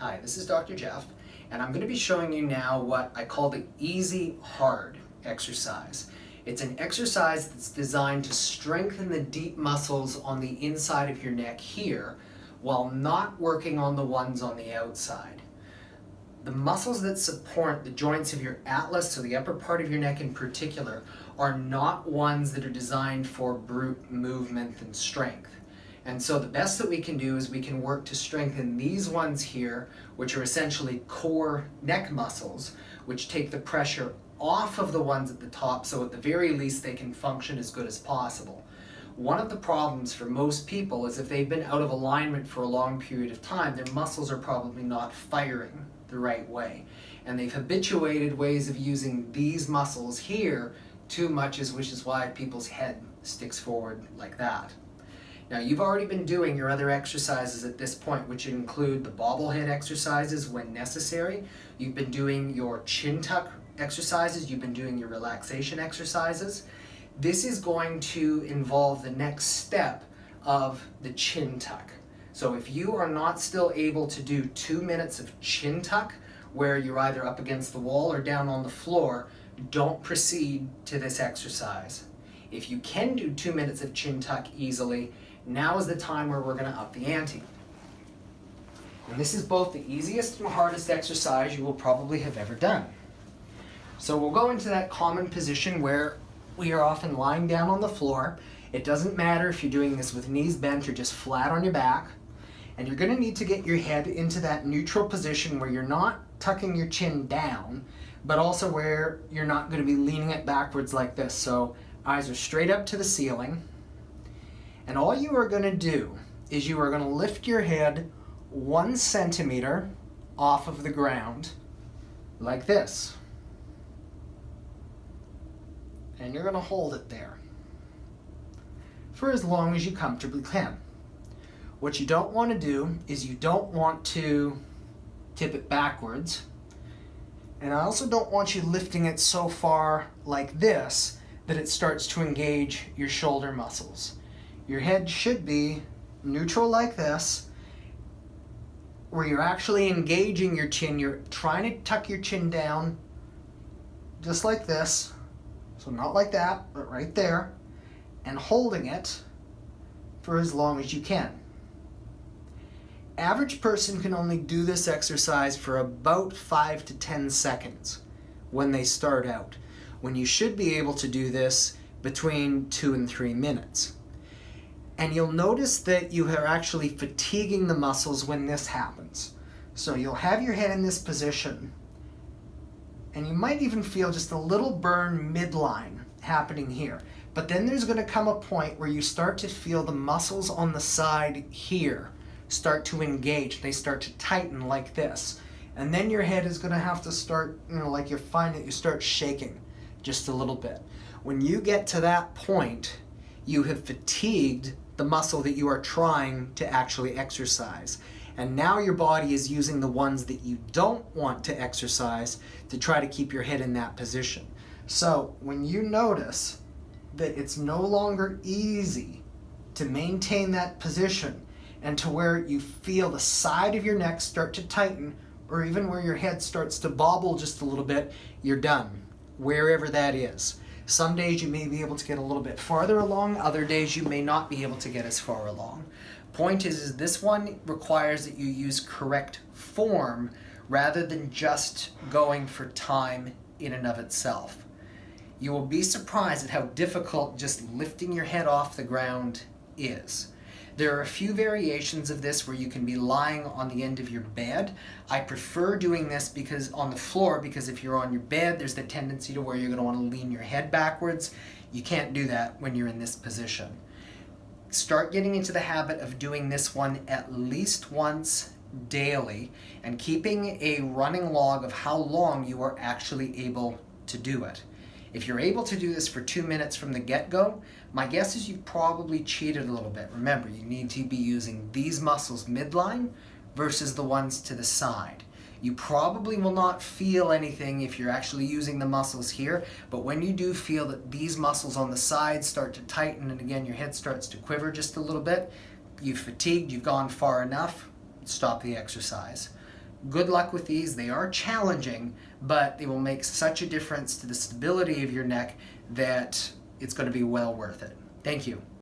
Hi, this is Dr. Jeff, and I'm going to be showing you now what I call the easy hard exercise. It's an exercise that's designed to strengthen the deep muscles on the inside of your neck here, while not working on the ones on the outside. The muscles that support the joints of your atlas, so the upper part of your neck in particular, are not ones that are designed for brute movement and strength. And so the best that we can do is we can work to strengthen these ones here, which are essentially core neck muscles, which take the pressure off of the ones at the top, so at the very least they can function as good as possible. One of the problems for most people is if they've been out of alignment for a long period of time, their muscles are probably not firing the right way. And they've habituated ways of using these muscles here too much, which is why people's head sticks forward like that. Now, you've already been doing your other exercises at this point, which include the bobblehead exercises when necessary. You've been doing your chin tuck exercises. You've been doing your relaxation exercises. This is going to involve the next step of the chin tuck. So if you are not still able to do 2 minutes of chin tuck, where you're either up against the wall or down on the floor, don't proceed to this exercise. If you can do 2 minutes of chin tuck easily, now is the time where we're going to up the ante. And this is both the easiest and hardest exercise you will probably have ever done. So we'll go into that common position where we are often lying down on the floor. It doesn't matter if you're doing this with knees bent or just flat on your back. And you're going to need to get your head into that neutral position where you're not tucking your chin down, but also where you're not going to be leaning it backwards like this. So eyes are straight up to the ceiling. And all you are going to do is you are going to lift your head 1 centimeter off of the ground like this. And you're going to hold it there for as long as you comfortably can. What you don't want to do is you don't want to tip it backwards. And I also don't want you lifting it so far like this that it starts to engage your shoulder muscles. Your head should be neutral like this, where you're actually engaging your chin. You're trying to tuck your chin down just like this. So not like that, but right there, and holding it for as long as you can. Average person can only do this exercise for about 5 to 10 seconds when they start out, when you should be able to do this between 2 and 3 minutes. And you'll notice that you are actually fatiguing the muscles when this happens. So you'll have your head in this position, and you might even feel just a little burn midline happening here. But then there's going to come a point where you start to feel the muscles on the side here start to engage. They start to tighten like this. And then your head is going to have to start, like you find that you start shaking just a little bit. When you get to that point, you have fatigued the muscle that you are trying to actually exercise. And now your body is using the ones that you don't want to exercise to try to keep your head in that position. So when you notice that it's no longer easy to maintain that position, and to where you feel the side of your neck start to tighten, or even where your head starts to bobble just a little bit, you're done, wherever that is. Some days you may be able to get a little bit farther along, other days you may not be able to get as far along. Point is this one requires that you use correct form rather than just going for time in and of itself. You will be surprised at how difficult just lifting your head off the ground is. There are a few variations of this where you can be lying on the end of your bed. I prefer doing this on the floor because if you're on your bed, there's the tendency to where you're going to want to lean your head backwards. You can't do that when you're in this position. Start getting into the habit of doing this one at least once daily and keeping a running log of how long you are actually able to do it. If you're able to do this for 2 minutes from the get-go, my guess is you've probably cheated a little bit. Remember, you need to be using these muscles midline versus the ones to the side. You probably will not feel anything if you're actually using the muscles here, but when you do feel that these muscles on the side start to tighten and again your head starts to quiver just a little bit, you've fatigued, you've gone far enough, stop the exercise. good luck with these. They are challenging, but they will make such a difference to the stability of your neck that it's going to be well worth it. Thank you.